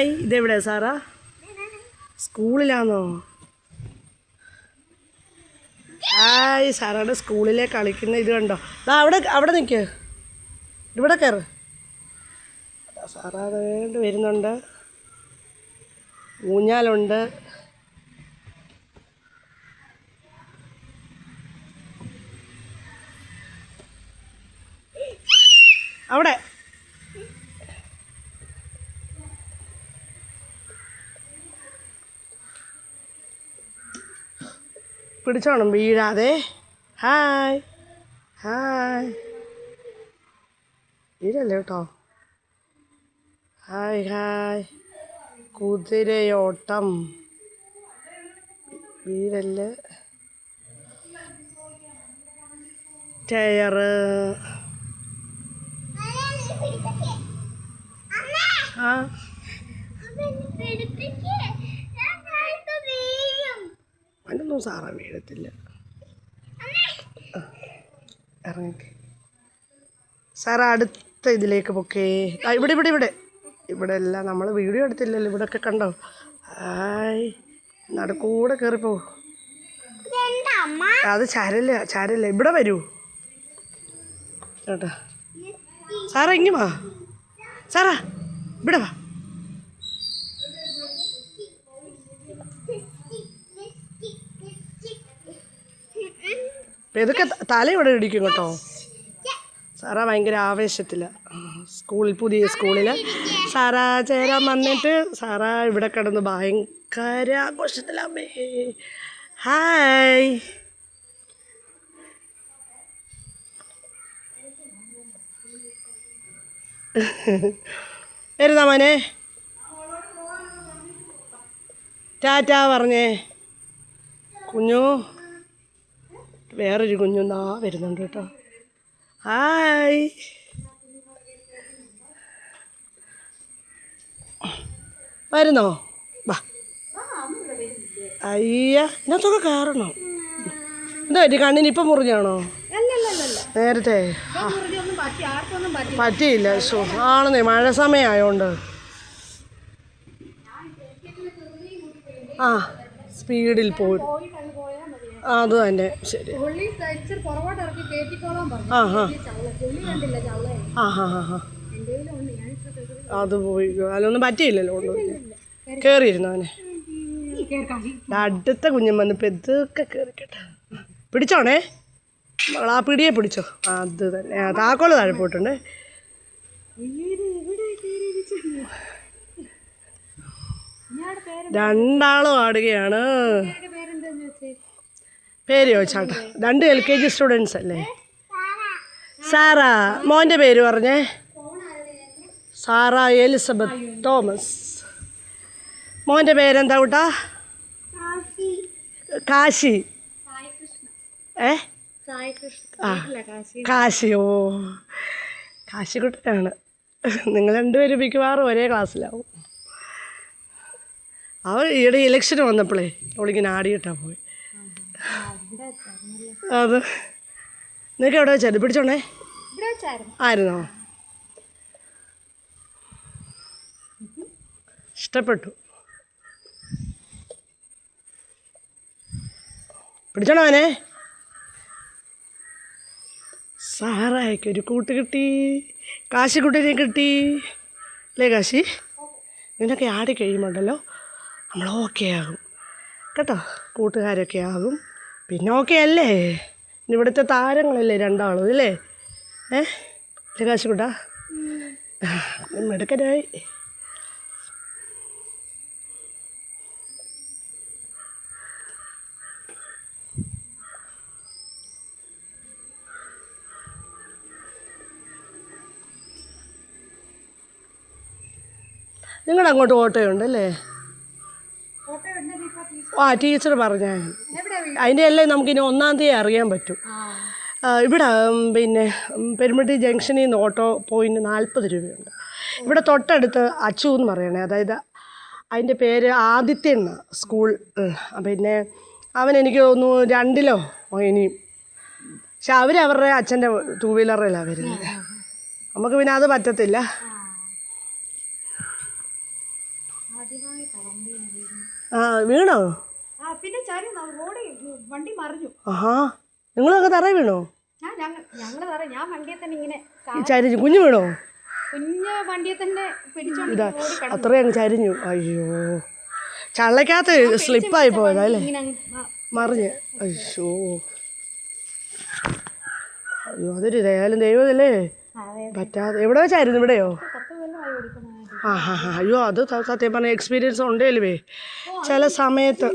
Hi, ഇതെവിടെയാ സാറാ? സ്കൂളിലാണോ? ഹായ്, സാറാണ് സ്കൂളിലെ കളിക്കുന്ന. ഇത് കണ്ടോ? അവിടെ നിൽക്ക്, ഇവിടെ കയറ്. സാറാ വേണ്ടി വരുന്നുണ്ട്. ഊഞ്ഞാലുണ്ട്. അവിടെ പിടിച്ചോണം വീഴാതെ. ഹായ് ഹായ്, വീഴല്ലേ കേട്ടോ. ഹായ് ഹായ്, കുതിരയോട്ടം. വീഴല്. ടയറ്. ആ അതിനൊന്നും സാറാ വീഴത്തില്ല. ഇറങ്ങി സാറാ അടുത്ത ഇതിലേക്ക് പൊക്കേ. ഇവിടെ ഇവിടെ ഇവിടെ ഇവിടെ എല്ലാം നമ്മൾ വീഡിയോ എടുത്തില്ലല്ലോ. ഇവിടെയൊക്കെ കണ്ടോ? ഹായ്, നടക്കൂടെ കയറിപ്പോ. അത് ചരല്ല. ഇവിടെ വരൂ ചേട്ടാ. സാറാ ഇങ്ങ് വാ. സാറാ ഇവിടെ വാ. ഇതൊക്കെ തലയോടെ ഇടിക്കും കേട്ടോ. സാറാ ഭയങ്കര ആവേശത്തിലാണ്. പുതിയ സ്കൂളിൽ സാറാ ചേരാൻ വന്നിട്ട് സാറാ ഇവിടെ കിടന്ന് ഭയങ്കര ആഘോഷത്തിലാമേ. ഹായ്, വരുന്നാ മോനെ? ടാറ്റാ പറഞ്ഞേ. കുഞ്ഞു, വേറൊരു കുഞ്ഞുന്നാ വരുന്നുണ്ട് കേട്ടോ. ഹായ്, വരുന്നോ? വാ. അയ്യ, ഇതിനകത്തൊക്കെ കയറണോ? എന്താ പറ്റി? കണ്ണിന് ഇപ്പം മുറിഞ്ഞാണോ? നേരത്തെ പറ്റിയില്ല. ആണെന്നേ, മഴ സമയമായോണ്ട്. ആ, സ്പീഡിൽ പോയി. അത് തന്നെ. ശരി. ആ ഹാ ആ ഹാ ഹാ ഹാ, അത് പോയി. അതിലൊന്നും പറ്റിയില്ലല്ലോ. കയറിയിരുന്നു അവനെ. അടുത്ത കുഞ്ഞൻ വന്നപ്പോൾ ഇതൊക്കെ കയറിക്കട്ടെ. പിടിച്ചോണേ, ആ പിടിയെ പിടിച്ചോ. അത് തന്നെ. താക്കോല് താഴെ പോയിട്ടുണ്ട്. രണ്ടാളും ആടുകയാണ്. പേര് ചോദിച്ചാട്ടാ. 2 LKG സ്റ്റുഡൻസ് അല്ലേ? സാറാ. മോൻ്റെ പേര് പറഞ്ഞേ. Sara Elizabeth Thomas. മോൻ്റെ പേരെന്താ കൂട്ടാ? കാശി. ആ, കാശി. ഓ, കാശിക്കുട്ടനാണ്. നിങ്ങൾ രണ്ടുപേരും മിക്കവാറും ഒരേ ക്ലാസ്സിലാവും. അവൾ ഈയിടെ ഇലക്ഷന് വന്നപ്പോഴേ അവളിങ്ങനെ ആടിയിട്ടാ പോയി. അത് നിനക്ക് എവിടെ വെച്ചായിരുന്നു? പിടിച്ചോണേ. ആയിരുന്നോ? ഇഷ്ടപ്പെട്ടു. പിടിച്ചോണോ അവനെ? സാറായിക്ക് ഒരു കൂട്ട് കിട്ടി. കാശിക്കുട്ടനെ കിട്ടി അല്ലേ കാശി? ഇതിനൊക്കെ ആടി കഴിയുമ്പോണ്ടല്ലോ നമ്മൾ ഓക്കെ ആകും കേട്ടോ. കൂട്ടുകാരൊക്കെ ആകും. പിന്നെ ഓക്കെ അല്ലേ? ഇവിടുത്തെ താരങ്ങളല്ലേ രണ്ടാളും അല്ലേ? അല്ലേ കാശിക്കുട്ടാ? മിടുക്കനായി. നിങ്ങളുടെ അങ്ങോട്ട് ഓട്ടോയുണ്ടല്ലേ? ആ, ടീച്ചർ പറഞ്ഞാൽ അതിൻ്റെ എല്ലാം നമുക്കിനി 1-ാം തീയതി അറിയാൻ പറ്റും. ഇവിടെ പിന്നെ പെരുമ്പട്ടി ജംഗ്ഷനിൽ നിന്ന് ഓട്ടോ പോയിന് 40 രൂപയുണ്ട്. ഇവിടെ തൊട്ടടുത്ത് അച്ചു എന്ന് പറയണേ, അതായത് അതിൻ്റെ പേര് ആദിത്യൻ സ്കൂൾ. പിന്നെ അവൻ എനിക്ക് തോന്നുന്നു 2-ലോ ഇനിയും. പക്ഷെ അവരുടെ അച്ഛൻ്റെ 2 വീലറിലാണ് വരുന്നത്. നമുക്ക് പിന്നെ അത് പറ്റത്തില്ല. ആ വീണോ? പിന്നെ റോഡിൽ വണ്ടി മറിഞ്ഞു. ആഹാ, നിങ്ങളൊക്കെ തറ വീണോ? ഞാൻ വണ്ടിയെ തന്നെ ഇങ്ങനെ ചരിഞ്ഞു. കുഞ്ഞു വീണോ? കുഞ്ഞ് വണ്ടിയെ തന്നെ പിടിച്ചോണ്ട് ഇതാ അത്രയും ചരിഞ്ഞു. അയ്യോ, ചള്ളക്കകത്ത് സ്ലിപ്പായി പോയതാ അല്ലേ? മറിഞ്ഞ്. അയ്യോ അയ്യോ, അതൊരു ദയാലും ദൈവമല്ലേ പറ്റാതെ. എവിടെ വെച്ചായിരുന്നു? ഇവിടെയോ? ആ ഹാ ഹാ. അയ്യോ, അത് സത്യം പറഞ്ഞ എക്സ്പീരിയൻസ് ഉണ്ടല്ലേ ചില സമയത്ത്.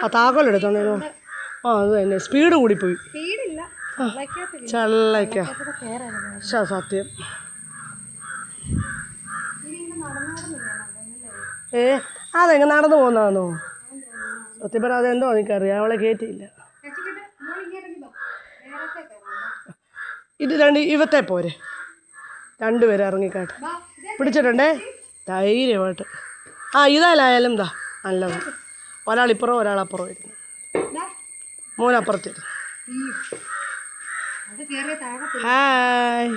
ആ താക്കോലെടുത്തോണ്ടോ? ആ അത് തന്നെ, സ്പീഡ് കൂടിപ്പോയി. ചള്ളക്ക സത്യം. അതെങ്ങനെ നടന്നു പോകുന്നതാണോ? സത്യം പറഞ്ഞാൽ അതെന്തോ എനിക്കറിയാം. അവളെ കയറ്റിയില്ല. ഇത് ഇവത്തെ പോരെ, രണ്ടുപേരും ഇറങ്ങിക്കാട്ടെ. പിടിച്ചിട്ടുണ്ടേ ധൈര്യമായിട്ട്. ആ ഇതായാലും എന്താ നല്ലത്. ഒരാളിപ്പുറം ഒരാളപ്പുറം ഇരുന്നു. മോനപ്പുറത്തിരുന്നു. ഹായ്.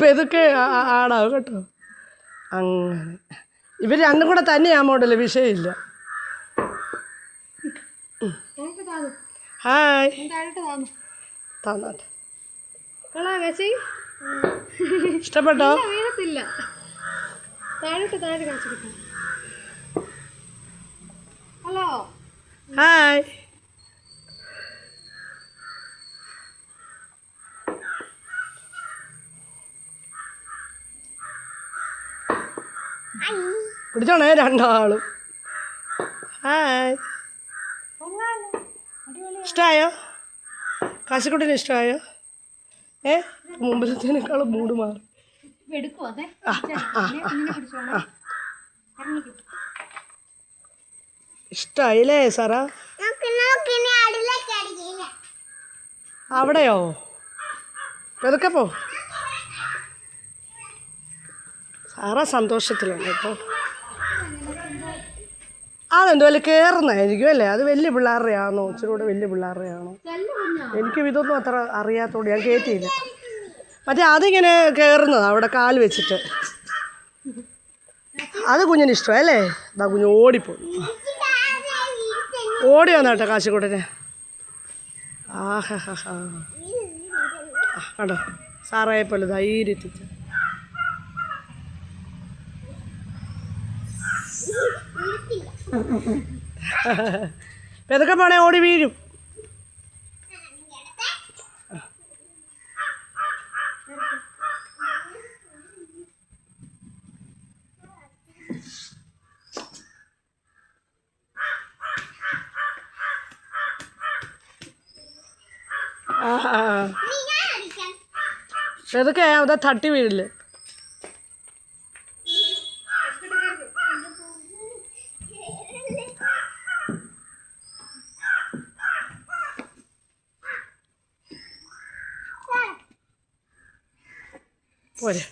പെതുക്കെ ആടാവും കേട്ടോ. അങ്ങനെ ഇവർ രണ്ടും കൂടെ തന്നെയാമോണ്ടല്ലോ, വിഷയമില്ല. ഹായ്. തന്നാട്ടെ. ഇഷ്ടപ്പെട്ടോ? Hello hi. പിടിച്ചോണേ രണ്ടാളും. ഹായ്. ഇഷ്ടമായോ? കാശിക്കുട്ടിന് ഇഷ്ടമായോ? മുമ്പിലത്തേനേക്കാളും മൂട് മാറി. ഇഷ്ടായില്ലേ സാറാ? അവിടെയോ? പെതുക്കെ പോ. സാറാ സന്തോഷത്തിലുണ്ട് കേട്ടോ. അതെന്തുവല്ല കയറുന്നതായിരിക്കും അല്ലേ? അത് വലിയ പിള്ളേരുടെ ആണോ? ഇച്ചിരി കൂടെ വലിയ പിള്ളേരുടെ ആണോ? എനിക്കും ഇതൊന്നും അത്ര അറിയാത്തോണ്ട് ഞാൻ കയറ്റിയില്ല. മറ്റേ അതിങ്ങനെ കയറുന്നതാണ് അവിടെ കാല് വെച്ചിട്ട്. അത് കുഞ്ഞിന് ഇഷ്ടമല്ലേ? അതാ കുഞ്ഞ് ഓടിപ്പോയി. ഓടി വന്നാട്ടോ കാശിക്കൂട്ടനെ. ആഹാ ഹാ ഹാ. കണ്ടോ സാറായെ പോലെ ധൈര്യത്തിച്ച്. പെതൊക്കെ പോണേ ഓടി വീഴും. പെതൊക്കെ അതാ തട്ടി വീഴില്ലേ? പോരെ.